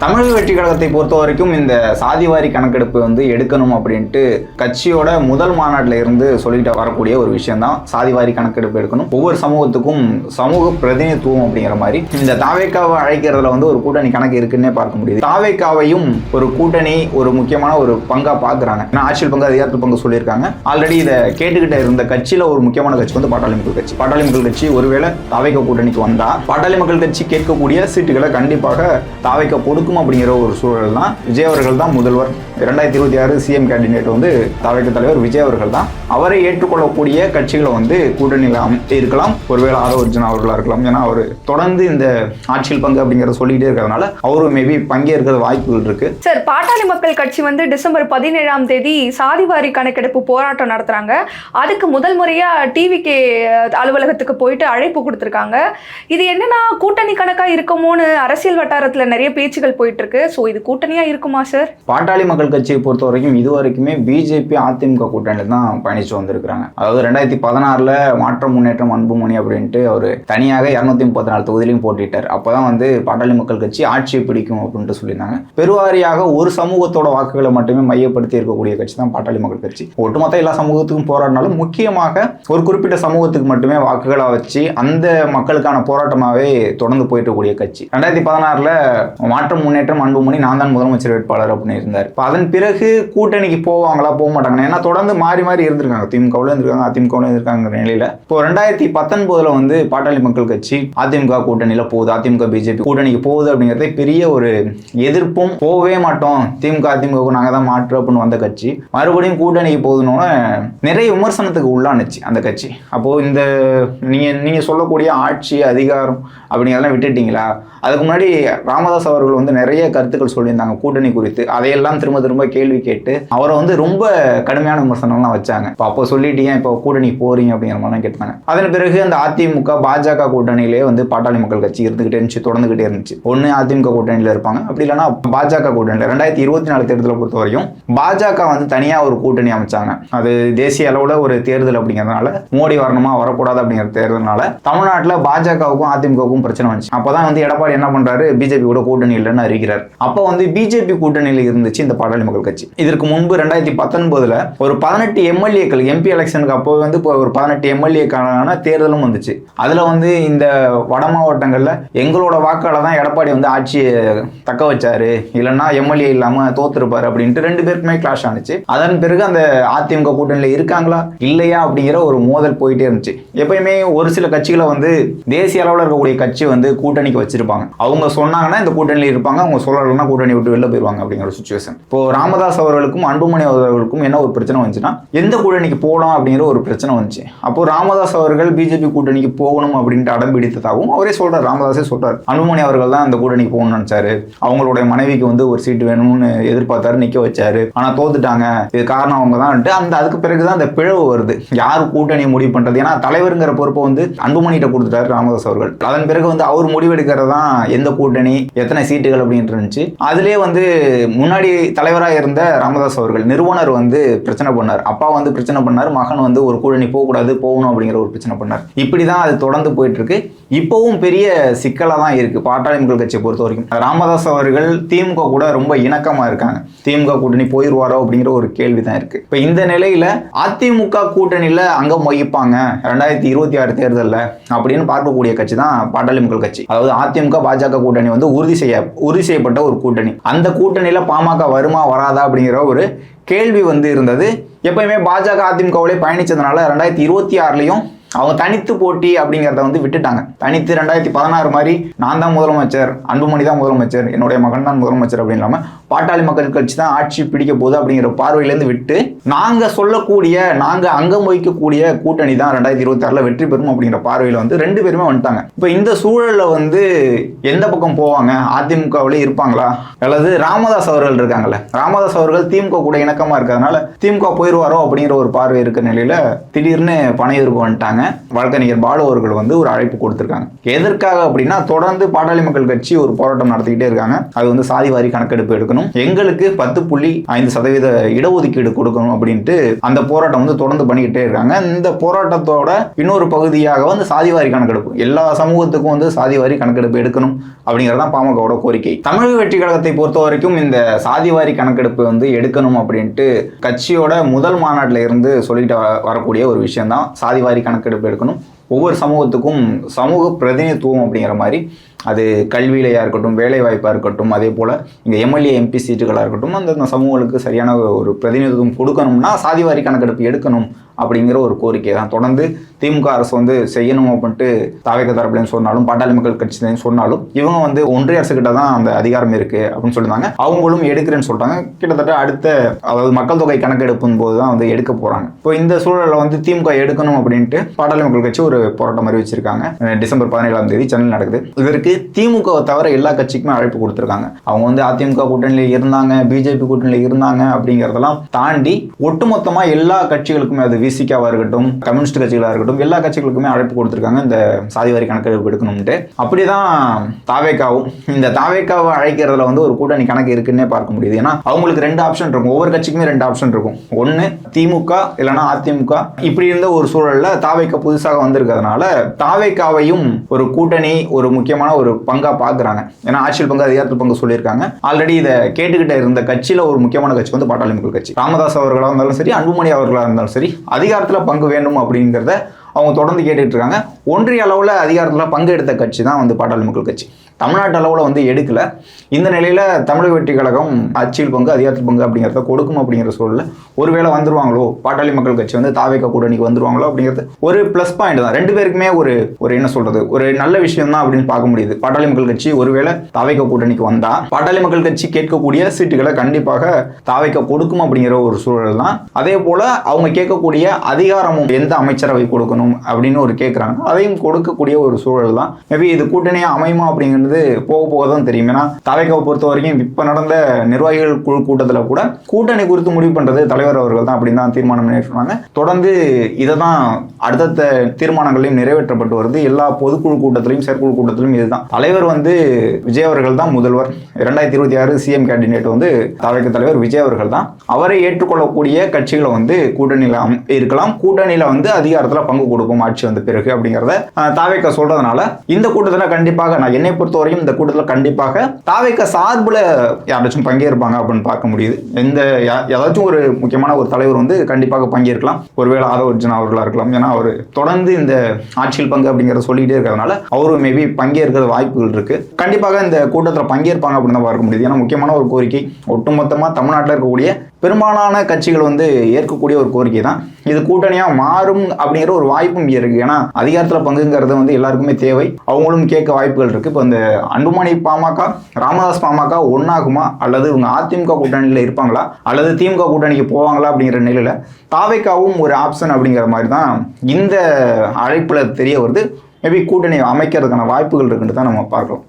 தமிழக வெற்றி கழகத்தை பொறுத்த வரைக்கும் இந்த சாதிவாரி கணக்கெடுப்பு எடுக்கணும் அப்படின்ட்டு கட்சியோட முதல் மாநாட்டில் இருந்து சொல்லிட்டு வரக்கூடிய ஒரு விஷயம் தான். சாதிவாரி கணக்கெடுப்பு எடுக்கணும், ஒவ்வொரு சமூகத்துக்கும் சமூக பிரதிநிதித்துவம் அப்படிங்கிற மாதிரி இந்த தாவேக்காவை அழைக்கிறதுல ஒரு கூட்டணி கணக்கு இருக்குன்னே பார்க்க முடியுது. தாவேக்காவையும் ஒரு கூட்டணி ஒரு முக்கியமான ஒரு பங்கா பாக்குறாங்க. ஆட்சியில் பங்கு அதிகாரத்தில் பங்கு சொல்லியிருக்காங்க. ஆல்ரெடி இதை கேட்டுக்கிட்ட இருந்த கட்சியில ஒரு முக்கியமான கட்சி பாட்டாளி மக்கள் கட்சி. பாட்டாளி மக்கள் கட்சி ஒருவேளை தாவேக்கா கூட்டணிக்கு வந்தா பாட்டாளி மக்கள் கட்சி கேட்கக்கூடிய சீட்டுகளை கண்டிப்பாக தாவேக்கா கொடுக்கும் அப்படிங்கிற ஒரு சூழல் தான். விஜய் அவர்கள் தான் முதல்வர். 2026 சிஎம் கேண்டிடேட் தாவேக்கா தலைவர் விஜய் அவர்கள் தான். அவரை ஏற்றுக்கொள்ளக்கூடிய கட்சிகளை கூட்டணியில் இருக்கலாம். ஒருவேளை ஆதவர்ஜன் அவர்களா இருக்கலாம். ஏன்னா அவர் தொடர்ந்து இந்த ஆட்சியில் பங்கு அப்படிங்கிறத சொல்லிட்டே இருக்கிறதுனால அவரும் மேபி பங்கேற்கிறது வாய்ப்புகள் இருக்கு. சார், பாட்டாளி மக்கள் கட்சி டிசம்பர் 17 சாதிவாரி கணக்கெடுப்பு போராட்டம் நடத்துறாங்க. அதுக்கு முதல் முறையா டிவிகே அலுவலகத்துக்கு போயிட்டு அழைப்பு கொடுத்திருக்காங்க. இது என்னன்னா கூட்டணி கணக்கா இருக்குமோன்னு அரசியல் வட்டாரத்துல நிறைய பேச்சுகள் போயிட்டு இருக்கு. சோ இது கூட்டணியா இருக்குமா சார்? பாட்டாளி மக்கள் கட்சியை பொறுத்த வரைக்கும் இதுவரைக்குமே பிஜேபி அதிமுக கூட்டணியில் தான் பயணிச்சு வந்திருக்கிறாங்க. அதாவது 2016 மாற்றம் முன்னேற்றம் அன்புமணி அப்படின்ட்டு அவர் தனியாக 234 தொகுதியிலையும் போட்டிட்டார். அப்பதான் பாட்டாளி மக்கள் கட்சி ஆட்சியை பிடிக்கும் அப்படின்ட்டு சொல்லியிருந்தாங்க. பெருவாரியாக ஒரு சமூகத்தோட வாக்குகளை மட்டுமே மையப்படுத்தி இருக்கக்கூடிய கட்சி தான் பாட்டாளி மக்கள் கட்சி. ஒட்டுமொத்த எல்லா சமூகத்துக்கும் போராடினாலும் முக்கியமாக ஒரு குறிப்பிட்ட சமூகத்துக்கு மட்டுமே வாக்குகளை வச்சு அந்த மக்களுக்கான போராட்டமாவே தொடர்ந்து போயிட்டு இருக்கக்கூடிய கட்சி. 2016 மாற்றம் முன்னேற்றம் அன்புமணி நான் தான் முதலமைச்சர் வேட்பாளர் அப்படின்னு இருந்தார். அதன் பிறகு கூட்டணிக்கு போவாங்களா போக மாட்டாங்க. ஏன்னா தொடர்ந்து மாறி மாறி இருந்திருக்காங்க. திமுகவில் இருந்திருக்காங்க, அதிமுகவில் இருந்திருக்காங்க நிலையில இப்போ 2019 பாட்டாளி மக்கள் கட்சி அதிமுக கூட்டணியில போகுது, அதிமுக பிஜேபி கூட்டணிக்கு போகுது அப்படிங்கிறதே பெரிய ஒரு எதிர்ப்பும், போகவே மாட்டோம் திமுக அதிமுக நாங்க தான் மாற்று அப்படின்னு வந்த கட்சி மறுபடியும் கூட்டணிக்கு போகுதுன்னு நிறைய விமர்சனத்துக்கு உள்ளானுச்சு அந்த கட்சி. அப்போ இந்த நீங்க சொல்லக்கூடிய ஆட்சி அதிகாரம் அப்படிங்கிறதெல்லாம் விட்டுட்டீங்களா? அதுக்கு முன்னாடி ராமதாஸ் அவர்கள் நிறைய கருத்துக்கள் சொல்லியிருந்தாங்க கூட்டணி குறித்து. அதையெல்லாம் திரும்ப திரும்ப கேள்வி கேட்டு அவரை ரொம்ப கடுமையான விமர்சனம்லாம் வச்சாங்க. அப்போ சொல்லிட்டீங்க, இப்போ கூட்டணி போறீங்க அப்படிங்கிற மாதிரி கேட்டாங்க. அதன் பிறகு அந்த அதிமுக பாஜக கூட்டணியிலே பாட்டாளி மக்கள் கட்சி இருந்துகிட்டே இருந்துச்சு, தொடர்ந்துகிட்டே இருந்துச்சு. ஒன்னு அதிமுக கூட்டணியில இருப்பாங்க, அப்படி இல்லைன்னா பாஜக கூட்டணியில. 2024 தேர்தலை பொறுத்த வரைக்கும் பாஜக தனியா ஒரு கூட்டணி அமைச்சாங்க. அது தேசிய அளவுல ஒரு தேர்தல் அப்படிங்கிறதுனால, மோடி வரணுமா வரக்கூடாது அப்படிங்கிற தேர்தல்னால தமிழ்நாட்டில் பாஜகவுக்கும் அதிமுகவுக்கும் பிரச்சனை வந்துச்சு. அப்பதான் எடப்பாடி என்ன பண்றாரு, பிஜேபி கூட கூட்டணி இல்லைன்னு அறிகிறார். அப்போ பிஜேபி கூட்டணியில் இருந்துச்சு இந்த பாட்டாளி மக்கள் கட்சி. இதற்கு முன்பு 2019 ஒரு 18 எம்எல்ஏக்கள் எம்பி எலெக்ஷனுக்கு அப்போ ஒரு 18 எம்எல்ஏக்கான தேர்தலும் வந்துச்சு. அதுல இந்த வட மாவட்டங்கள்ல எங்களோட வாக்கால தான் எடப்பாடி ஆட்சியை தக்க வச்சாரு, இல்லைன்னா எம்எல்ஏ இல்லாம தோத்துருப்பாரு அப்படின்ட்டு 2 பேருக்குமே கிளாஷ் ஆனிச்சு. அதன் பிறகு அந்த அதிமுக கூட்டணியில இருக்காங்களா இல்லையா அப்படிங்கிற ஒரு மோதல் போயிட்டே இருந்துச்சு. எப்பயுமே ஒரு சில கட்சிகளை தேசிய அளவில் இருக்கக்கூடிய கட்சி கூட்டணிக்கு வச்சிருப்பாங்க. அவங்க சொன்னாங்கன்னா இந்த கூட்டணியில் இருப்பாங்க, அவங்க சொல்லலைன்னா கூட்டணி விட்டு வெளில போயிருவாங்க அப்படிங்கிற சுச்சுவேஷன். இப்போ ராமதாஸ் அவர்களுக்கும் அன்புமணி அவர்களுக்கும் என்ன ஒரு பிரச்சனை வந்துச்சுன்னா, எந்த கூட்டணிக்கு போகலாம் அப்படிங்கிற ஒரு பிரச்சனை வந்துச்சு. அப்போ ராமதாஸ் அவர்கள் பிஜேபி கூட்டணிக்கு போகணும் அப்படின்ட்டு அடம் பிடித்ததாகவும் அவரே சொல்றாரு, ராமதாஸே சொல்றாரு. அன்புமணி அவர்கள் தான் அந்த கூட்டணிக்கு போகணும்னு நினைச்சாரு, அவங்களுடைய மனைவிக்கு ஒரு சீட்டு வேணும்னு எதிர்பார்த்தாரு, நிக்க வச்சாரு, ஆனா தோத்துட்டாங்க, இது காரணம் அவங்க தான். அதுக்கு பிறகுதான் அந்த பிளவு வருது, யாரு கூட்டணியை முடிவு பண்றது. ஏன்னா தலைவருங்கிற பொறுப்பை அன்புமணிகிட்ட கொடுத்துட்டாரு ராமதாஸ் அவர்கள். அதன் பிறகு அவர் முடிவெடுக்கிறது தான் எந்த கூட்டணி எத்தனை சீட்டுகள் அப்படின்னு இருந்துச்சு. அதுலேயே முன்னாடி தலைவராக இருந்த ராமதாஸ் அவர்கள் நிறுவனர் பிரச்சனை பண்ணார், அப்பா பிரச்சனை பண்ணார், மகன் ஒரு கூட்டணி போகக்கூடாது போகணும் அப்படிங்கிற ஒரு பிரச்சனை பண்ணார். இப்படிதான் அது தொடர்ந்து போயிட்டு இருக்கு. இப்பவும் பெரிய சிக்கலாக தான் இருக்கு பாட்டாளி மக்கள் கட்சியை பொறுத்த வரைக்கும். ராமதாஸ் அவர்கள் திமுக கூட ரொம்ப இணக்கமா இருக்காங்க, திமுக கூட்டணி போயிருவாரோ அப்படிங்கிற ஒரு கேள்வி தான் இருக்கு. இப்ப இந்த நிலையில அதிமுக கூட்டணியில அங்கம் வகிப்பாங்க 2026 தேர்தலில் அப்படின்னு பார்க்கக்கூடிய கட்சி தான் பாட்டாளி மக்கள் கட்சி. அதாவது அதிமுக பாஜக கூட்டணி உறுதி செய்யப்பட்ட ஒரு கூட்டணி. அந்த கூட்டணியில பாமக வருமா வராதா அப்படிங்கிற ஒரு கேள்வி இருந்தது. எப்பயுமே பாஜக அதிமுகவோட பயணிச்சதுனால 2026 அவங்க தனித்து போட்டி அப்படிங்கிறத விட்டுட்டாங்க. தனித்து 2016 மாதிரி நான் தான் முதலமைச்சர், அன்புமணி தான் முதலமைச்சர், என்னுடைய மகன் தான் முதலமைச்சர் அப்படின்னு இல்லாம பாட்டாளி மக்கள் கட்சி தான் ஆட்சி பிடிக்க போகுது அப்படிங்கிற பார்வையிலேருந்து விட்டு நாங்க சொல்லக்கூடிய நாங்க அங்கம் வகிக்கக்கூடிய கூட்டணி தான் 2026 வெற்றி பெறும் அப்படிங்கிற பார்வையில 2 பேருமே வந்துட்டாங்க. இப்ப இந்த சூழல்ல எந்த பக்கம் போவாங்க, அதிமுகவிலே இருப்பாங்களா அல்லது ராமதாஸ் அவர்கள் இருக்காங்கல்ல, ராமதாஸ் அவர்கள் திமுக கூட இணக்கமா இருக்கிறதுனால திமுக போயிருவாரோ அப்படிங்கிற ஒரு பார்வை இருக்கிற நிலையில திடீர்னு பனையூருக்கு வந்துட்டாங்க. இருக்காங்க. வழக்கறிஞர் பாலு அவர்கள் வந்து ஒரு அழைப்பு கொடுத்திருக்காங்க. எதற்காக அப்படின்னா, தொடர்ந்து பாட்டாளி மக்கள் கட்சி ஒரு போராட்டம் நடத்திக்கிட்டே இருக்காங்க. அது வந்து சாதிவாரி கணக்கெடுப்பு எடுக்கணும், எங்களுக்கு 10.5% இடஒதுக்கீடு கொடுக்கணும் அப்படின்ட்டு அந்த போராட்டம் வந்து தொடர்ந்து பண்ணிக்கிட்டே இருக்காங்க. இந்த போராட்டத்தோட இன்னொரு பகுதியாக வந்து சாதிவாரி கணக்கெடுப்பு, எல்லா சமூகத்துக்கும் வந்து சாதிவாரி கணக்கெடுப்பு எடுக்கணும் அப்படிங்கறதான் பாமகவோட கோரிக்கை. தமிழக வெற்றி கழகத்தை பொறுத்த வரைக்கும் இந்த சாதிவாரி கணக்கெடுப்பு வந்து எடுக்கணும் அப்படின்ட்டு கட்சியோட முதல் மாநாட்டில் இருந்து சொல்லிட்டு வரக்கூடிய ஒரு விஷயம் தான் சாதிவாரி கணக்கெடுப்பு எடுக்கணும். ஒவ்வொரு சமூகத்துக்கும் சமூக பிரதிநிதித்துவம் அப்படிங்கிற மாதிரி, அது கல்வியிலையாக இருக்கட்டும், வேலை வாய்ப்பாக இருக்கட்டும், அதே போல் இங்கே எம்எல்ஏ எம்பி சீட்டுகளாக இருக்கட்டும், அந்த சமூகங்களுக்கு சரியான ஒரு பிரதிநிதித்துவம் கொடுக்கணும்னா சாதிவாரி கணக்கெடுப்பு எடுக்கணும் அப்படிங்கிற ஒரு கோரிக்கை தான் தொடர்ந்து திமுக அரசு வந்து செய்யணும் அப்படின்ட்டு தாவேக தரப்புலையும் சொன்னாலும், பாட்டாளி மக்கள் கட்சியிலையும் சொன்னாலும், இவங்க வந்து ஒன்றிய அரசு கிட்ட தான் அந்த அதிகாரம் இருக்கு அப்படின்னு சொல்லியிருந்தாங்க. அவங்களும் எடுக்கிறேன்னு சொல்லிட்டாங்க. கிட்டத்தட்ட அடுத்த, அதாவது மக்கள் தொகை கணக்கெடுப்பும் போது தான் வந்து எடுக்க போறாங்க. இப்போ இந்த சூழலில் வந்து திமுக எடுக்கணும் அப்படின்ட்டு பாட்டாளி மக்கள் கட்சி ஒரு போராட்டம் அறிவிச்சிருக்காங்க. டிசம்பர் 17ஆம் தேதி சென்னையில் நடக்குது. இதற்கு திமுகவை தவிர எல்லா கட்சிக்குமே அழைப்பு கொடுத்திருக்காங்க. அவங்க வந்து அதிமுக கூட்டணியில் இருந்தாங்க, பிஜேபி கூட்டணியில் இருந்தாங்க அப்படிங்கறதெல்லாம் தாண்டி ஒட்டுமொத்தமா எல்லா கட்சிகளுக்குமே, அது விசிகாவா இருக்கட்டும், கம்யூனிஸ்ட் கட்சிகளா இருக்கட்டும், எல்லா கட்சிகளுக்குமே அழைப்பு கொடுத்திருக்காங்க இந்த சாதிவாரி கணக்கெடுப்பு எடுக்கணும்ட்டு. அப்படிதான் தாவேகாவும், இந்த தாவேகாவை அழைக்கிறதுல வந்து ஒரு கூட்டணி கணக்கு இருக்குன்னே பார்க்க முடியுது. ஏன்னா அவங்களுக்கு 2 ஆப்ஷன் இருக்கும், ஒவ்வொரு கட்சிக்குமே 2 ஆப்ஷன் இருக்கும். ஒன்னு திமுக இல்லைன்னா அதிமுக. இப்படி இருந்த ஒரு சூழல்ல தாவேகா புதுசாக வந்திருக்கிறதுனால தாவேகாவையும் ஒரு கூட்டணி ஒரு முக்கியமான ஒரு பங்கா பாக்குறாங்க. ஏன்னா ஆட்சியில் பங்கு, அதிகாரத்தில் பங்கு சொல்லியிருக்காங்க. ஆல்ரெடி இதை கேட்டுக்கிட்ட இருந்த கட்சியில ஒரு முக்கியமான கட்சி வந்து பாட்டாளி மக்கள் கட்சி. ராமதாஸ் அவர்களாக இருந்தாலும் சரி, அன்புமணி அவர்களாக இருந்தாலும் சரி, அதிகாரத்தில் பங்கு வேண்டும் அப்படிங்கிறத அவங்க தொடர்ந்து கேட்டுட்டு இருக்காங்க. ஒன்றிய அளவில் அதிகாரத்தில் பங்கு எடுத்த கட்சி தான் வந்து பாட்டாளி மக்கள் கட்சி. தமிழ்நாட்டு அளவில் வந்து எடுக்கல. இந்த நிலையில் தமிழக வெற்றி கழகம் ஆட்சியில் பங்கு, அதிகாரத்தில் பங்கு அப்படிங்கிறத கொடுக்கும் அப்படிங்கிற சூழலில் ஒருவேளை வந்துருவாங்களோ, பாட்டாளி மக்கள் கட்சி வந்து தாவேகா கூட்டணிக்கு வந்துருவாங்களோ அப்படிங்கிறது ஒரு ப்ளஸ் பாயிண்ட் தான். 2 பேருக்குமே ஒரு என்ன சொல்றது, ஒரு நல்ல விஷயம் தான் அப்படின்னு பார்க்க முடியுது. பாட்டாளி மக்கள் கட்சி ஒருவேளை தாவேகா கூட்டணிக்கு வந்தா பாட்டாளி மக்கள் கட்சி கேட்கக்கூடிய சீட்டுகளை கண்டிப்பாக தாவேகா கொடுக்கும் அப்படிங்கிற ஒரு சூழல் தான். அதே போல அவங்க கேட்கக்கூடிய அதிகாரமும் எந்த அமைச்சரவை கொடுக்கணும் அப்படின்னு ஒரு கேட்குறாங்க, அதையும் கொடுக்கக்கூடிய ஒரு சூழல் தான். மேபி இது கூட்டணியா அமையுமா அப்படிங்கிறது போக போக தான் தெரியும். ஏன்னா தாவேகாவை பொறுத்த வரைக்கும் இப்ப நடந்த நிர்வாகிகள் குழு கூட்டத்தில் கூட கூட்டணி குறித்து முடிவு பண்றது தலைவர் அவர்கள் தான் அப்படின்னு தான் தீர்மானம் பண்ணிட்டு தொடர்ந்து இதை தான் அடுத்த தீர்மானங்களையும் நிறைவேற்றப்பட்டு வருது. எல்லா பொதுக்குழு கூட்டத்திலையும் செயற்குழு கூட்டத்திலும் இதுதான். தலைவர் வந்து விஜய் அவர்கள் தான் முதல்வர். 2026 சிஎம் கேண்டிடேட் வந்து தாவேகா தலைவர் விஜய் அவர்கள் தான். அவரை ஏற்றுக்கொள்ளக்கூடிய கட்சிகளை வந்து கூட்டணியில இருக்கலாம், கூட்டணியில வந்து அதிகாரத்தில் பங்கு கொடுப்போம் ஆட்சி வந்த பிறகு அப்படிங்கிறத தாவேகா சொல்றதுனால இந்த கூட்டத்தில் கண்டிப்பாக, நான் என்னை பொறுத்த வரையும் இந்த கூட்டத்தில் கண்டிப்பாக தாவேகா சார்புல யாராச்சும் பங்கேற்பாங்க அப்படின்னு பார்க்க முடியுது. இந்த ஏதாச்சும் ஒரு முக்கியமான ஒரு தலைவர் வந்து கண்டிப்பாக பங்கேற்கலாம். ஒருவேளை ஆதவர்ஜுனா அவர்களா இருக்கலாம். ஏன்னா அவர் தொடர்ந்து இந்த ஆட்சியில் பங்கு அப்படிங்கிறத சொல்லிட்டே இருக்கிறதுனால அவரும் மேபி பங்கேற்கிறது வாய்ப்புகள் இருக்கு. கண்டிப்பாக இந்த கூட்டத்தில் பங்கேற்பாங்க அப்படின்னு தான் பார்க்க முடியுது. ஏன்னா முக்கியமான ஒரு கோரிக்கை, ஒட்டுமொத்தமாக தமிழ்நாட்டில் இருக்கக்கூடிய பெரும்பாலான கட்சிகள் வந்து ஏற்கக்கூடிய ஒரு கோரிக்கை தான். இது கூட்டணியா மாறும் அப்படிங்கிற ஒரு வாய்ப்பும் இருக்கு. ஏன்னா அதிகாரத்தில் பங்குங்கிறது வந்து எல்லாருக்குமே தேவை, அவங்களும் கேட்க வாய்ப்புகள் இருக்கு. இப்போ இந்த அன்புமணி பாமக, ராமதாஸ் பாமக ஒன்னாகுமா, அல்லது இவங்க அதிமுக கூட்டணியில் இருப்பாங்களா, அல்லது திமுக கூட்டணிக்கு போவாங்களா அப்படிங்கிற நிலையில தாவேகாவும் ஒரு ஆப்ஷன் அப்படிங்கிற மாதிரி தான் இந்த அழைப்புல தெரிய வருது. மேபி கூட்டணி அமைக்கிறதுக்கான வாய்ப்புகள் இருக்குன்னு தான் நம்ம பார்க்கலாம்.